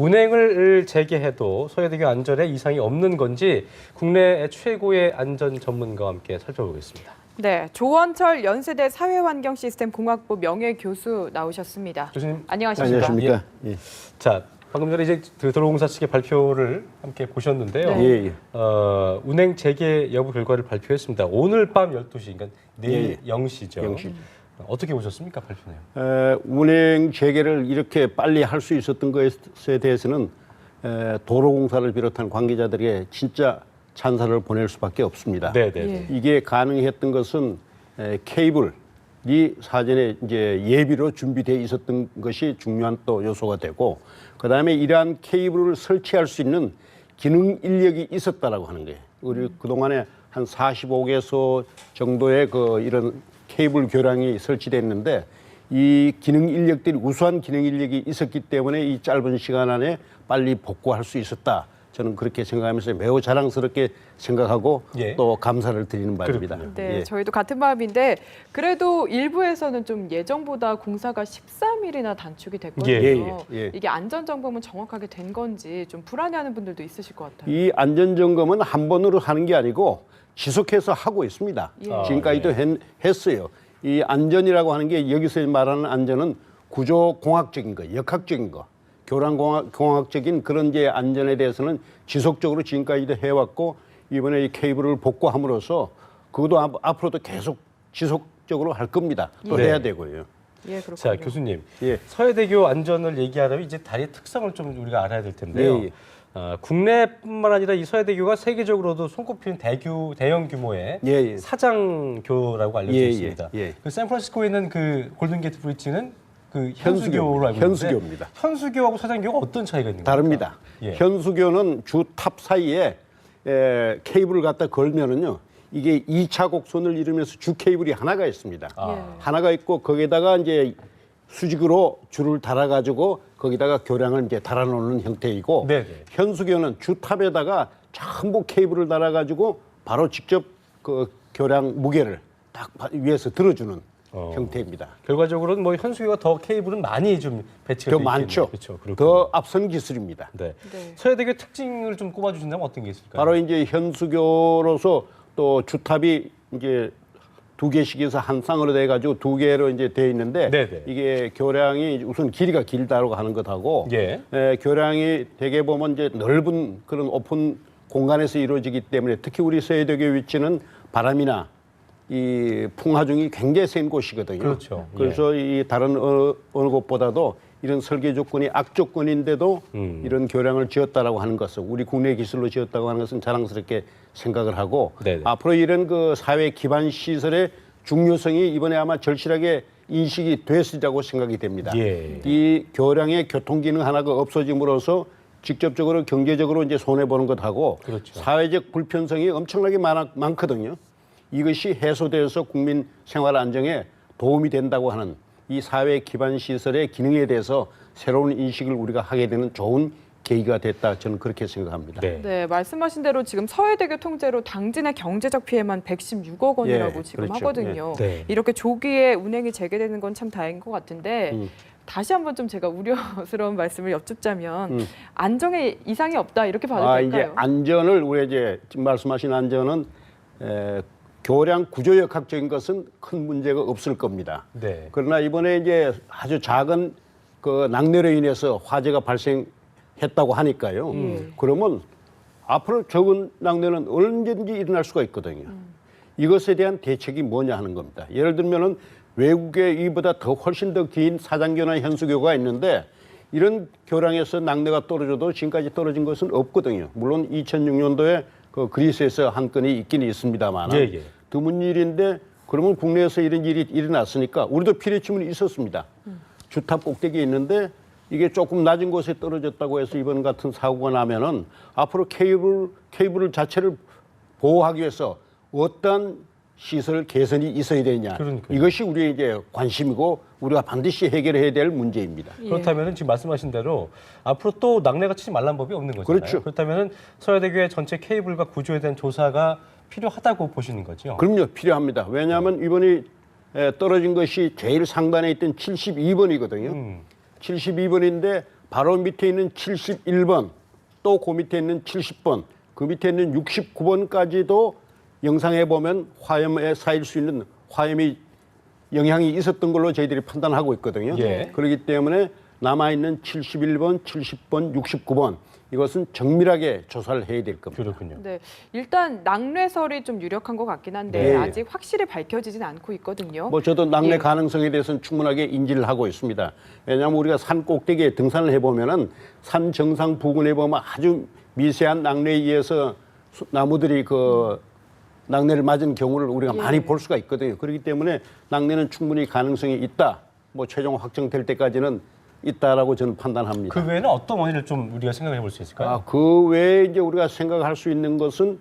운행을 재개해도 서해대교 안전에 이상이 없는 건지 국내 최고의 안전 전문가와 함께 살펴보겠습니다. 네, 조원철 연세대 사회환경시스템공학부 명예교수 나오셨습니다. 교수님 안녕하십니까? 예. 자, 방금 전에 이제 도로공사 측의 발표를 함께 보셨는데요. 네. 운행 재개 여부 결과를 발표했습니다. 오늘 밤 12시, 그러니까 내일 0시죠. 0시. 어떻게 보셨습니까, 발표네요? 운행 재개를 이렇게 빨리 할 수 있었던 것에 대해서는 도로공사를 비롯한 관계자들에게 진짜 찬사를 보낼 수밖에 없습니다. 네. 이게 가능했던 것은 케이블이 사전에 이제 예비로 준비되어 있었던 것이 중요한 또 요소가 되고, 그다음에 이러한 케이블을 설치할 수 있는 기능 인력이 있었다라고 하는 거예요. 우리 그동안에 한 45개소 정도의 이런 케이블 교량이 설치됐는데, 이 기능 인력들이 우수한 기능 인력이 있었기 때문에 이 짧은 시간 안에 빨리 복구할 수 있었다. 저는 그렇게 생각하면서 매우 자랑스럽게 생각하고 또 감사를 드리는 바입니다. 네, 저희도 같은 마음인데 그래도 일부에서는 좀 예정보다 공사가 13일이나 단축이 됐거든요. 이게 안전점검은 정확하게 된 건지 좀 불안해하는 분들도 있으실 것 같아요. 이 안전점검은 한 번으로 하는 게 아니고 지속해서 하고 있습니다. 지금까지도 했어요. 이 안전이라고 하는 게 여기서 말하는 안전은 구조공학적인 거, 역학적인 거, 교량공학적인 그런 이제 안전에 대해서는 지속적으로 지금까지도 해왔고, 이번에 이 케이블을 복구함으로써 그것도 앞으로도 계속 지속적으로 할 겁니다. 또 해야 되고요. 그렇군요. 자, 교수님, 서해대교 안전을 얘기하려면 이제 다리의 특성을 좀 우리가 알아야 될 텐데요. 국내뿐만 아니라 이 서해대교가 세계적으로도 손꼽히는 대형 규모의 사장교라고 알려져 있습니다. 그 샌프란시스코에 있는 그 골든게이트 브릿지는 그 현수교로 알고 있는데 현수교입니다. 현수교하고 사장교가 어떤 차이가 있는 겁니까? 다릅니다. 현수교는 주 탑 사이에 케이블을 갖다 걸면은요, 이게 2차 곡선을 이루면서 주 케이블이 하나가 있습니다. 하나가 있고 거기에다가 이제 수직으로 줄을 달아가지고 거기다가 교량을 이제 달아놓는 형태이고, 현수교는 주 탑에다가 전부 케이블을 달아가지고 바로 직접 그 교량 무게를 딱 위에서 들어주는 형태입니다. 결과적으로는 뭐 현수교가 더 케이블은 많이 좀 배치가 더 돼 많죠. 그렇죠. 더 앞선 기술입니다. 서해대교 특징을 좀 꼽아주신다면 어떤 게 있을까요? 바로 이제 현수교로서 또 주탑이 이제 2개씩에서 한 쌍으로 돼가지고 2개로 이제 돼 있는데, 이게 교량이 우선 길이가 길다고 하는 것하고, 교량이 대개 보면 이제 넓은 그런 오픈 공간에서 이루어지기 때문에, 특히 우리 서해대교 위치는 바람이나 이 풍하중이 굉장히 센 곳이거든요. 그래서 이 다른 어느 곳보다도 이런 설계 조건이 악조건인데도 이런 교량을 지었다라고 하는 것은, 우리 국내 기술로 지었다고 하는 것은 자랑스럽게 생각을 하고, 앞으로 이런 그 사회 기반 시설의 중요성이 이번에 아마 절실하게 인식이 됐으리라고 생각이 됩니다. 이 교량의 교통 기능 하나가 없어짐으로써 직접적으로 경제적으로 이제 손해 보는 것하고 사회적 불편성이 엄청나게 많거든요. 이것이 해소되어서 국민 생활 안정에 도움이 된다고 하는 이 사회 기반 시설의 기능에 대해서 새로운 인식을 우리가 하게 되는 좋은 계기가 됐다, 저는 그렇게 생각합니다. 네, 말씀하신 대로 지금 서해대교 통제로 당진의 경제적 피해만 116억 원이라고 지금 하거든요. 이렇게 조기에 운행이 재개되는 건 참 다행인 것 같은데, 다시 한번 좀 제가 우려스러운 말씀을 여쭙자면 안전에 이상이 없다, 이렇게 봐도 될까요? 이제 안전을, 우리 이제 지금 말씀하신 안전은 교량 구조역학적인 것은 큰 문제가 없을 겁니다. 그러나 이번에 이제 아주 작은 그 낙뢰로 인해서 화재가 발생했다고 하니까요. 그러면 앞으로 적은 낙뢰는 언제든지 일어날 수가 있거든요. 이것에 대한 대책이 뭐냐 하는 겁니다. 예를 들면은 외국에 이보다 더 훨씬 더 긴 사장교나 현수교가 있는데, 이런 교량에서 낙뢰가 떨어져도 지금까지 떨어진 것은 없거든요. 물론 2006년도에 그 그리스에서 한 건이 있긴 있습니다만 드문 일인데, 그러면 국내에서 이런 일이 일어났으니까 우리도 피뢰침은 있었습니다. 주탑 꼭대기에 있는데 이게 조금 낮은 곳에 떨어졌다고 해서 이번 같은 사고가 나면은 앞으로 케이블 자체를 보호하기 위해서 어떤 시설 개선이 있어야 되냐, 이것이 우리의 이제 관심이고 우리가 반드시 해결해야 될 문제입니다. 그렇다면 지금 말씀하신 대로 앞으로 또 낙뢰가 치지 말란 법이 없는 거잖아요. 그렇다면 서해대교의 전체 케이블과 구조에 대한 조사가 필요하다고 보시는 거죠? 그럼요, 필요합니다. 왜냐하면 이번에 떨어진 것이 제일 상단에 있던 72번이거든요. 72번인데 바로 밑에 있는 71번, 또 그 밑에 있는 70번, 그 밑에 있는 69번까지도 영상에 보면 화염에 쌓일 수 있는 화염이 영향이 있었던 걸로 저희들이 판단하고 있거든요. 예. 그렇기 때문에 남아있는 71번, 70번, 69번 이것은 정밀하게 조사를 해야 될 겁니다. 그렇군요. 네, 일단 낙뢰설이 좀 유력한 것 같긴 한데 네. 아직 확실히 밝혀지진 않고 있거든요. 뭐 저도 낙뢰 예. 가능성에 대해서는 충분하게 인지를 하고 있습니다. 왜냐하면 우리가 산 꼭대기에 등산을 해보면은 산 정상 부근에 보면 아주 미세한 낙뢰에 의해서 나무들이 그 낙뢰를 맞은 경우를 우리가 많이 볼 수가 있거든요. 그렇기 때문에 낙뢰는 충분히 가능성이 있다. 뭐 최종 확정될 때까지는 있다라고 저는 판단합니다. 그 외에는 어떤 원인을 좀 우리가 생각해 볼 수 있을까요? 그 외에 이제 우리가 생각할 수 있는 것은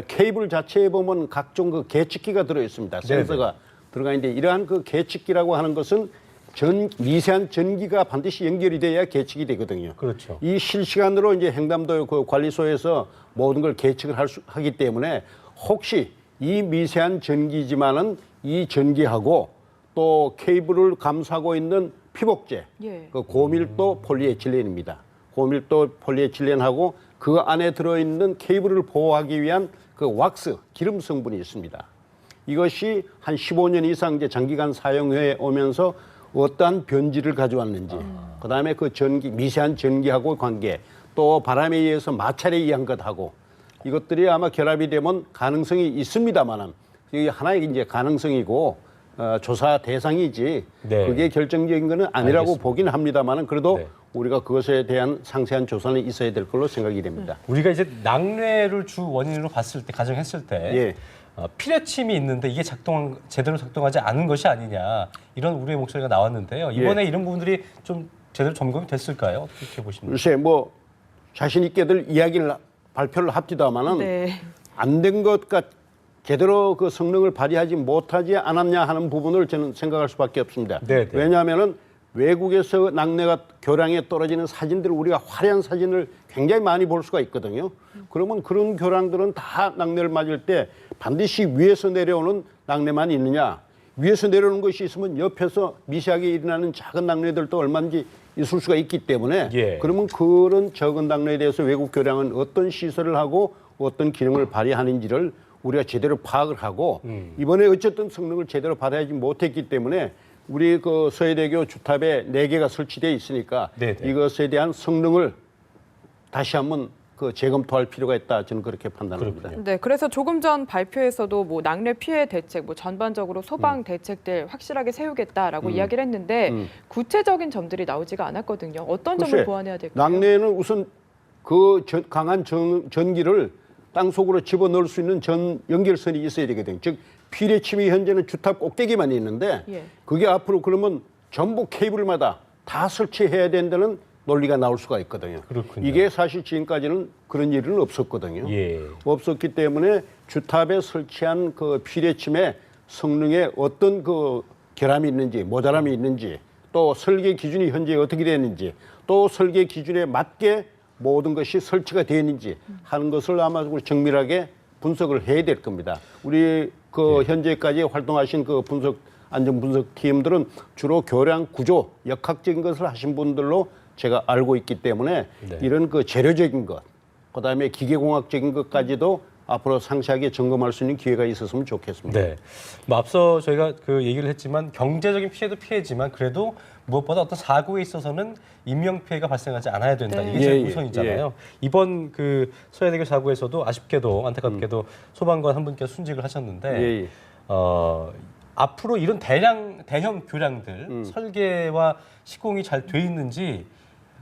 케이블 자체에 보면 각종 그 계측기가 들어 있습니다. 센서가 들어가 있는데 이러한 그 계측기라고 하는 것은 미세한 전기가 반드시 연결이 돼야 계측이 되거든요. 그렇죠. 이 실시간으로 이제 횡담도 그 관리소에서 모든 걸 계측을 하기 때문에 혹시 이 미세한 전기지만은 이 전기하고 또 케이블을 감싸고 있는 피복제, 그 고밀도 폴리에틸렌입니다. 고밀도 폴리에틸렌하고 그 안에 들어있는 케이블을 보호하기 위한 그 왁스, 기름 성분이 있습니다. 이것이 한 15년 이상 이제 장기간 사용해 오면서 어떠한 변질을 가져왔는지, 그다음에 그 미세한 전기하고 관계, 또 바람에 의해서 마찰에 의한 것하고 이것들이 아마 결합이 되면 가능성이 있습니다만은 이게 하나의 이제 가능성이고 조사 대상이지 그게 결정적인 것은 아니라고 보긴 합니다만은 그래도 우리가 그것에 대한 상세한 조사는 있어야 될 걸로 생각이 됩니다. 우리가 이제 낙뢰를 주 원인으로 봤을 때 가정했을 때 피뢰침이 있는데 이게 제대로 작동하지 않은 것이 아니냐 이런 우려의 목소리가 나왔는데요. 이번에 이런 부분들이 좀 제대로 점검이 됐을까요? 어떻게 보십니까? 글쎄 뭐 자신 있게들 이야기를 발표를 합디다마는 안 된 것과 제대로 그 성능을 발휘하지 못하지 않았냐 하는 부분을 저는 생각할 수밖에 없습니다. 왜냐하면은 외국에서 낙뢰가 교량에 떨어지는 사진들을 우리가 화려한 사진을 굉장히 많이 볼 수가 있거든요. 그러면 그런 교량들은 다 낙뢰를 맞을 때 반드시 위에서 내려오는 낙뢰만 있느냐? 위에서 내려오는 것이 있으면 옆에서 미세하게 일어나는 작은 낙뢰들도 얼마든지 있을 수가 있기 때문에 그러면 그런 적은 낙뢰에 대해서 외국 교량은 어떤 시설을 하고 어떤 기능을 발휘하는지를 우리가 제대로 파악을 하고 이번에 어쨌든 성능을 제대로 발휘하지 못했기 때문에 우리 그 서해대교 주탑에 4개가 설치되어 있으니까 이것에 대한 성능을 다시 한번 그 재검토할 필요가 있다. 저는 그렇게 판단합니다. 네, 그래서 조금 전 발표에서도 뭐 낙뢰 피해 대책, 뭐 전반적으로 소방 대책들 확실하게 세우겠다라고 이야기를 했는데 구체적인 점들이 나오지가 않았거든요. 어떤 점을 보완해야 될까요? 낙뢰는 우선 그 강한 전기를 땅 속으로 집어넣을 수 있는 전 연결선이 있어야 되거든요. 즉 피뢰침이 현재는 주탑 꼭대기만 있는데 그게 앞으로 그러면 전부 케이블마다 다 설치해야 된다는 논리가 나올 수가 있거든요. 그렇군요. 이게 사실 지금까지는 그런 일은 없었거든요. 없었기 때문에 주탑에 설치한 그 피뢰침의 성능에 어떤 그 결함이 있는지 모자람이 있는지 또 설계 기준이 현재 어떻게 되는지 또 설계 기준에 맞게 모든 것이 설치가 되어 있는지 하는 것을 아마 정밀하게 분석을 해야 될 겁니다. 우리 그 현재까지 활동하신 그 안전 분석 팀들은 주로 교량 구조, 역학적인 것을 하신 분들로 제가 알고 있기 때문에 이런 그 재료적인 것, 그다음에 기계공학적인 것까지도 앞으로 상세하게 점검할 수 있는 기회가 있었으면 좋겠습니다. 네. 뭐 앞서 저희가 그 얘기를 했지만 경제적인 피해도 피해지만 그래도 무엇보다 어떤 사고에 있어서는 인명 피해가 발생하지 않아야 된다. 이게 제일 우선이잖아요. 이번 그 서해대교 사고에서도 아쉽게도 안타깝게도 소방관 한 분께서 순직을 하셨는데 앞으로 이런 대형 교량들 설계와 시공이 잘 돼 있는지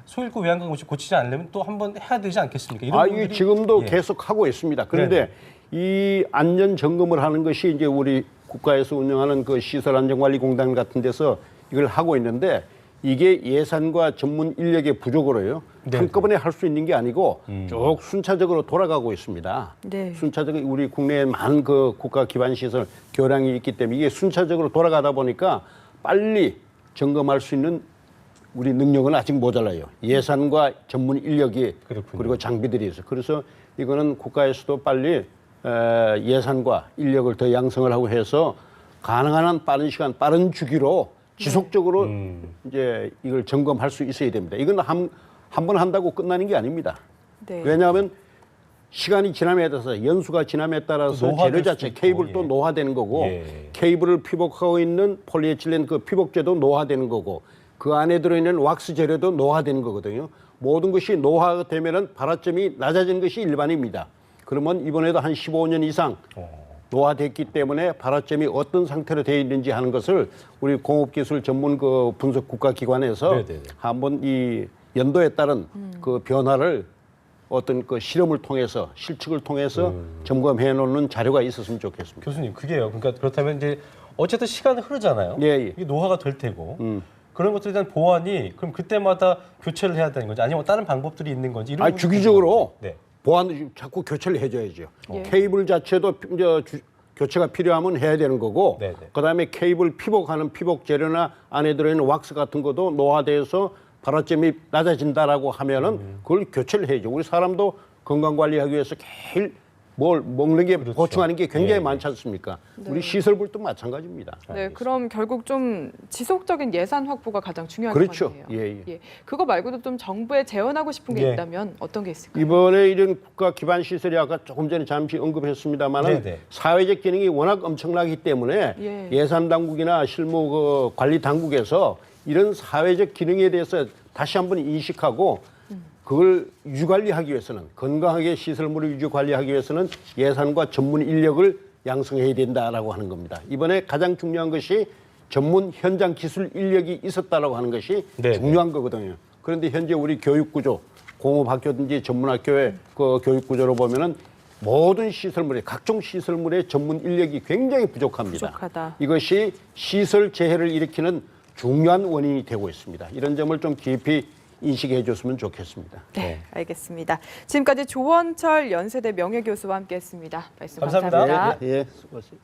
소일구 외양간 없이 고치지 않으려면 또 한번 해야 되지 않겠습니까? 이런 이게 지금도 계속 하고 있습니다. 그런데 이 안전 점검을 하는 것이 이제 우리 국가에서 운영하는 그 시설안전관리공단 같은 데서 이걸 하고 있는데 이게 예산과 전문 인력의 부족으로요. 한꺼번에 할 수 있는 게 아니고 쭉 순차적으로 돌아가고 있습니다. 순차적으로 우리 국내에 많은 그 국가 기반 시설 교량이 있기 때문에 이게 순차적으로 돌아가다 보니까 빨리 점검할 수 있는 우리 능력은 아직 모자라요. 예산과 전문 인력이 그리고 장비들이 있어요. 그래서 이거는 국가에서도 빨리 예산과 인력을 더 양성을 하고 해서 가능한 한 빠른 시간, 빠른 주기로 지속적으로 이제 이걸 점검할 수 있어야 됩니다. 이건 한 번 한다고 끝나는 게 아닙니다. 네. 왜냐하면 시간이 지남에 따라서 연수가 지남에 따라서 재료 자체 케이블도 노화되는 거고 케이블을 피복하고 있는 폴리에틸렌 그 피복제도 노화되는 거고 그 안에 들어있는 왁스 재료도 노화되는 거거든요. 모든 것이 노화되면은 발화점이 낮아지는 것이 일반입니다. 그러면 이번에도 한 15년 이상 노화됐기 때문에 발화점이 어떤 상태로 되어 있는지 하는 것을 우리 공업기술 전문 그 분석 국가기관에서 한번 이 연도에 따른 그 변화를 어떤 그 실험을 통해서 실측을 통해서 점검해 놓는 자료가 있었으면 좋겠습니다. 교수님, 그게요. 그러니까 그렇다면 이제 어쨌든 시간이 흐르잖아요. 이게 노화가 될 테고 그런 것들에 대한 보완이 그럼 그때마다 교체를 해야 되는 건지 아니면 다른 방법들이 있는 건지 이런 주기적으로 보완을 자꾸 교체를 해줘야죠. 케이블 자체도 교체가 필요하면 해야 되는 거고 그다음에 케이블 피복하는 피복 재료나 안에 들어있는 왁스 같은 것도 노화돼서 발화점이 낮아진다라고 하면은 그걸 교체를 해야죠. 우리 사람도 건강 관리하기 위해서 매일 뭘 먹는 게 보충하는 게 굉장히 많지 않습니까? 우리 시설물도 마찬가지입니다. 네, 그럼 결국 좀 지속적인 예산 확보가 가장 중요한 것 같네요. 예. 그거 말고도 좀 정부에 재원하고 싶은 게 있다면 어떤 게 있을까요? 이번에 이런 국가 기반 시설이 아까 조금 전에 잠시 언급했습니다만은 사회적 기능이 워낙 엄청나기 때문에 예산 당국이나 실무 그 관리 당국에서 이런 사회적 기능에 대해서 다시 한번 인식하고 그걸 유지관리하기 위해서는 건강하게 시설물을 유지관리하기 위해서는 예산과 전문 인력을 양성해야 된다라고 하는 겁니다. 이번에 가장 중요한 것이 전문 현장 기술 인력이 있었다라고 하는 것이 중요한 거거든요. 그런데 현재 우리 교육구조, 공업학교든지 전문학교의 그 교육구조로 보면은 모든 시설물에 각종 시설물의 전문 인력이 굉장히 부족합니다. 이것이 시설 재해를 일으키는 중요한 원인이 되고 있습니다. 이런 점을 좀 깊이 인식해 줬으면 좋겠습니다. 네, 알겠습니다. 지금까지 조원철 연세대 명예교수와 함께했습니다. 말씀 감사합니다. 감사합니다. 예, 수고하세요.